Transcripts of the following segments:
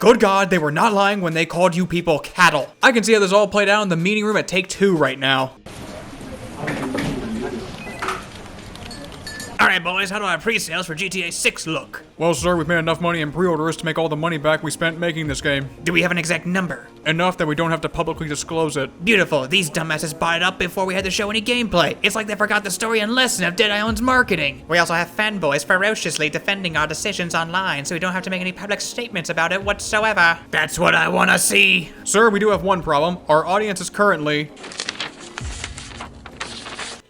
Good God, they were not lying when they called you people cattle. I can see how this all played out in the meeting room at Take-Two right now. Alright boys, how do our pre-sales for GTA 6 look? Well, sir, we've made enough money in pre-orders to make all the money back we spent making this game. Do we have an exact number? Enough that we don't have to publicly disclose it. Beautiful, these dumbasses bought it up before we had to show any gameplay. It's like they forgot the story and lesson of Dead Island's marketing. We also have fanboys ferociously defending our decisions online, so we don't have to make any public statements about it whatsoever. That's what I wanna see. Sir, we do have one problem. Our audience is currently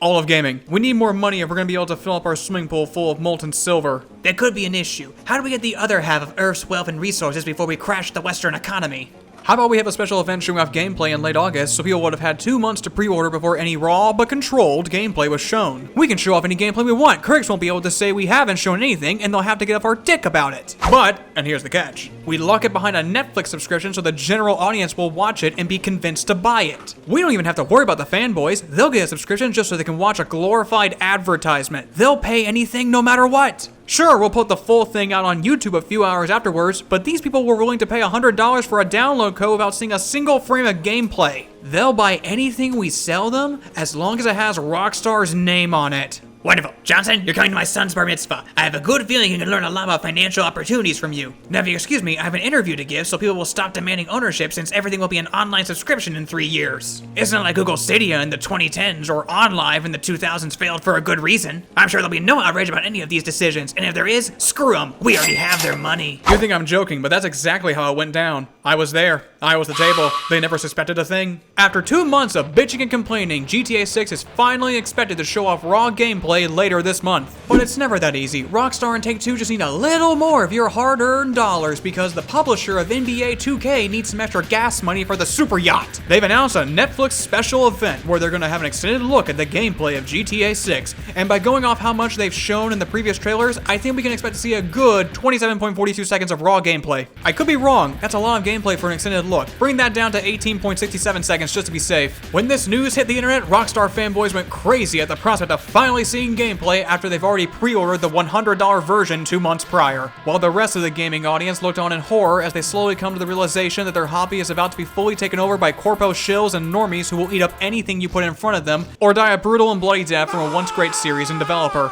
all of gaming. We need more money if we're gonna be able to fill up our swimming pool full of molten silver. That could be an issue. How do we get the other half of Earth's wealth and resources before we crash the Western economy? How about we have a special event showing off gameplay in late August so people would have had 2 months to pre-order before any raw but controlled gameplay was shown. We can show off any gameplay we want. Critics won't be able to say we haven't shown anything and they'll have to get off our dick about it. But, and here's the catch, we lock it behind a Netflix subscription so the general audience will watch it and be convinced to buy it. We don't even have to worry about the fanboys. They'll get a subscription just so they can watch a glorified advertisement. They'll pay anything no matter what. Sure, we'll put the full thing out on YouTube a few hours afterwards, but these people were willing to pay $100 for a download code without seeing a single frame of gameplay. They'll buy anything we sell them as long as it has Rockstar's name on it. Wonderful. Johnson, you're coming to my son's bar mitzvah. I have a good feeling he can learn a lot about financial opportunities from you. Now, if you excuse me, I have an interview to give so people will stop demanding ownership since everything will be an online subscription in 3 years. It's not like Google Stadia in the 2010s or OnLive in the 2000s failed for a good reason. I'm sure there'll be no outrage about any of these decisions, and if there is, screw them. We already have their money. You think I'm joking, but that's exactly how it went down. I was there. I was the table. They never suspected a thing. After 2 months of bitching and complaining, GTA 6 is finally expected to show off raw gameplay later this month. But it's never that easy. Rockstar and Take-Two just need a little more of your hard-earned dollars because the publisher of NBA 2K needs some extra gas money for the super yacht. They've announced a Netflix special event where they're going to have an extended look at the gameplay of GTA 6. And by going off how much they've shown in the previous trailers, I think we can expect to see a good 27.42 seconds of raw gameplay. I could be wrong. That's a lot of gameplay for an extended look. Bring that down to 18.67 seconds just to be safe. When this news hit the internet, Rockstar fanboys went crazy at the prospect of finally seeing gameplay after they've already pre-ordered the $100 version 2 months prior, while the rest of the gaming audience looked on in horror as they slowly come to the realization that their hobby is about to be fully taken over by corpo shills and normies who will eat up anything you put in front of them or die a brutal and bloody death from a once great series and developer.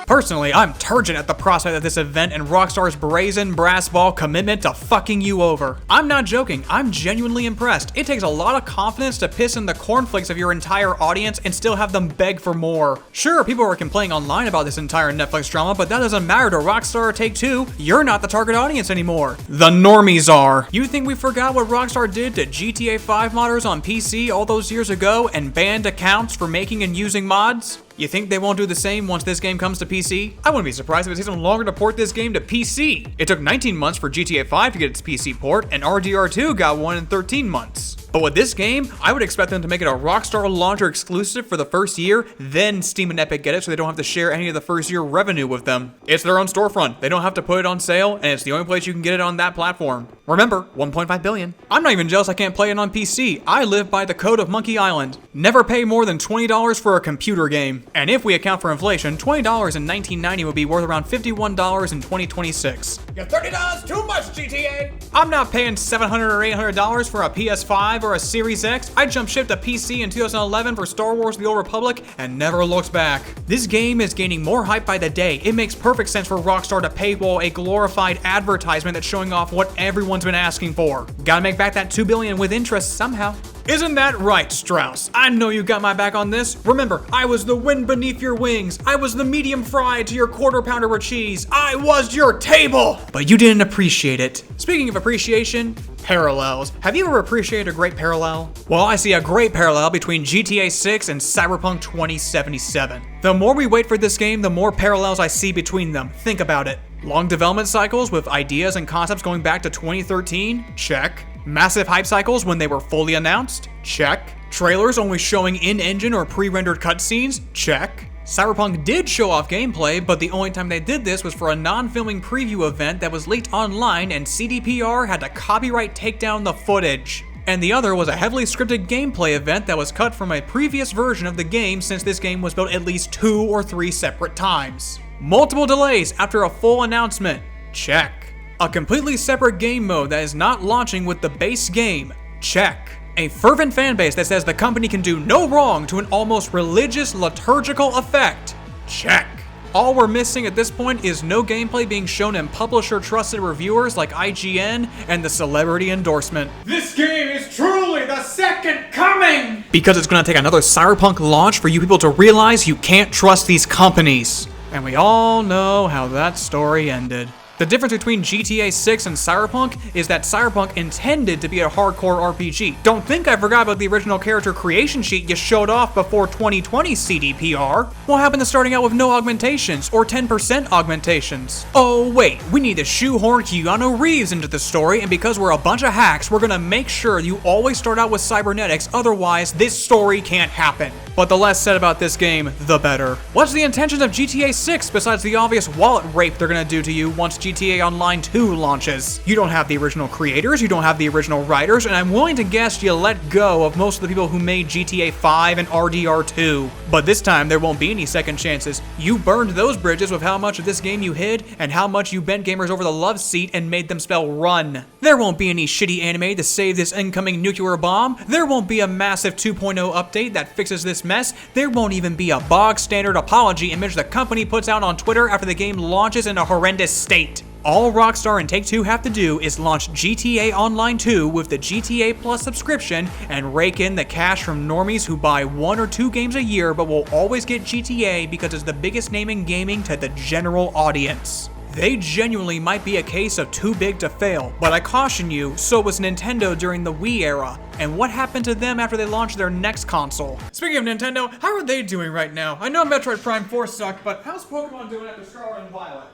Personally, I'm turgid at the prospect of this event and Rockstar's brazen brass ball commitment to fucking you over. I'm not joking, I'm genuinely impressed. It takes a lot of confidence to piss in the cornflakes of your entire audience and still have them beg for more. Sure, people are complaining online about this entire Netflix drama, but that doesn't matter to Rockstar or Take-Two. You're not the target audience anymore. The normies are. You think we forgot what Rockstar did to GTA 5 modders on PC all those years ago and banned accounts for making and using mods? You think they won't do the same once this game comes to PC? I wouldn't be surprised if it takes them longer to port this game to PC. It took 19 months for GTA 5 to get its PC port, and RDR2 got one in 13 months. But with this game, I would expect them to make it a Rockstar launcher exclusive for the first year, then Steam and Epic get it so they don't have to share any of the first year revenue with them. It's their own storefront. They don't have to put it on sale, and it's the only place you can get it on that platform. Remember, 1.5 billion. I'm not even jealous I can't play it on PC. I live by the code of Monkey Island. Never pay more than $20 for a computer game. And if we account for inflation, $20 in 1990 would be worth around $51 in 2026. You're $30 too much, GTA! I'm not paying $700 or $800 for a PS5 or a Series X. I jumped ship to PC in 2011 for Star Wars The Old Republic and never looked back. This game is gaining more hype by the day. It makes perfect sense for Rockstar to paywall a glorified advertisement that's showing off what everyone's been asking for. Gotta make back that $2 billion with interest somehow. Isn't that right, Strauss? I know you got my back on this. Remember, I was the wind beneath your wings. I was the medium fry to your quarter pounder with cheese. I was your table! But you didn't appreciate it. Speaking of appreciation, parallels. Have you ever appreciated a great parallel? Well, I see a great parallel between GTA 6 and Cyberpunk 2077. The more we wait for this game, the more parallels I see between them. Think about it. Long development cycles with ideas and concepts going back to 2013? Check. Massive hype cycles when they were fully announced? Check. Trailers only showing in-engine or pre-rendered cutscenes? Check. Cyberpunk did show off gameplay, but the only time they did this was for a non-filming preview event that was leaked online and CDPR had to copyright take down the footage. And the other was a heavily scripted gameplay event that was cut from a previous version of the game since this game was built at least 2 or 3 separate times. Multiple delays after a full announcement? Check. A completely separate game mode that is not launching with the base game. Check. A fervent fanbase that says the company can do no wrong to an almost religious liturgical effect. Check. All we're missing at this point is no gameplay being shown in publisher-trusted reviewers like IGN and the celebrity endorsement. This game is truly the second coming! Because it's gonna take another Cyberpunk launch for you people to realize you can't trust these companies. And we all know how that story ended. The difference between GTA 6 and Cyberpunk is that Cyberpunk intended to be a hardcore RPG. Don't think I forgot about the original character creation sheet you showed off before 2020 CDPR. What happened to starting out with no augmentations or 10% augmentations? Oh wait, we need to shoehorn Keanu Reeves into the story, and because we're a bunch of hacks, we're gonna make sure you always start out with cybernetics, otherwise this story can't happen. But the less said about this game, the better. What's the intentions of GTA 6 besides the obvious wallet rape they're gonna do to you once GTA Online 2 launches? You don't have the original creators, you don't have the original writers, and I'm willing to guess you let go of most of the people who made GTA 5 and RDR2. But this time, there won't be any second chances. You burned those bridges with how much of this game you hid, and how much you bent gamers over the love seat and made them spell run. There won't be any shitty anime to save this incoming nuclear bomb. There won't be a massive 2.0 update that fixes this mess. There won't even be a bog standard apology image the company puts out on Twitter after the game launches in a horrendous state. All Rockstar and Take-Two have to do is launch GTA Online 2 with the GTA Plus subscription and rake in the cash from normies who buy 1 or 2 games a year but will always get GTA because it's the biggest name in gaming to the general audience. They genuinely might be a case of too big to fail, but I caution you, so was Nintendo during the Wii era. And what happened to them after they launched their next console? Speaking of Nintendo, how are they doing right now? I know Metroid Prime 4 sucked, but how's Pokemon doing after Scarlet and Violet?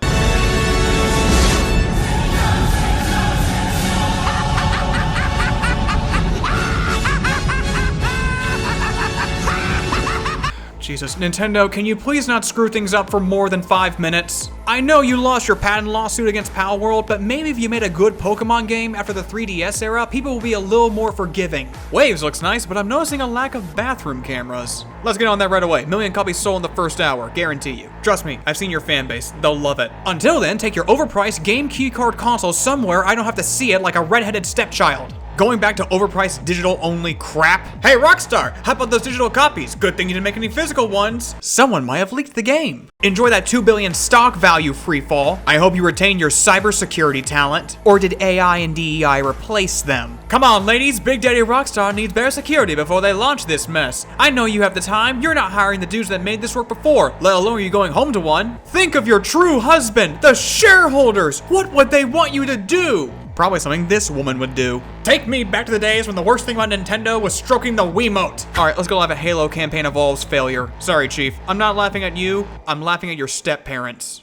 Jesus, Nintendo, can you please not screw things up for more than 5 minutes? I know you lost your patent lawsuit against Palworld, but maybe if you made a good Pokemon game after the 3DS era, people will be a little more forgiving. Waves looks nice, but I'm noticing a lack of bathroom cameras. Let's get on that right away. 1,000,000 copies sold in the first hour, guarantee you. Trust me, I've seen your fan base. They'll love it. Until then, take your overpriced game keycard console somewhere I don't have to see it like a redheaded stepchild. Going back to overpriced digital-only crap? Hey, Rockstar, how about those digital copies? Good thing you didn't make any physical ones. Someone might have leaked the game. Enjoy that 2 billion stock value freefall. I hope you retain your cybersecurity talent. Or did AI and DEI replace them? Come on, ladies, Big Daddy Rockstar needs better security before they launch this mess. I know you have the time. You're not hiring the dudes that made this work before, let alone you going home to one. Think of your true husband, the shareholders. What would they want you to do? Probably something this woman would do. Take me back to the days when the worst thing about Nintendo was stroking the Wiimote. Alright, let's go laugh at Halo Campaign Evolve's failure. Sorry, Chief. I'm not laughing at you. I'm laughing at your step-parents.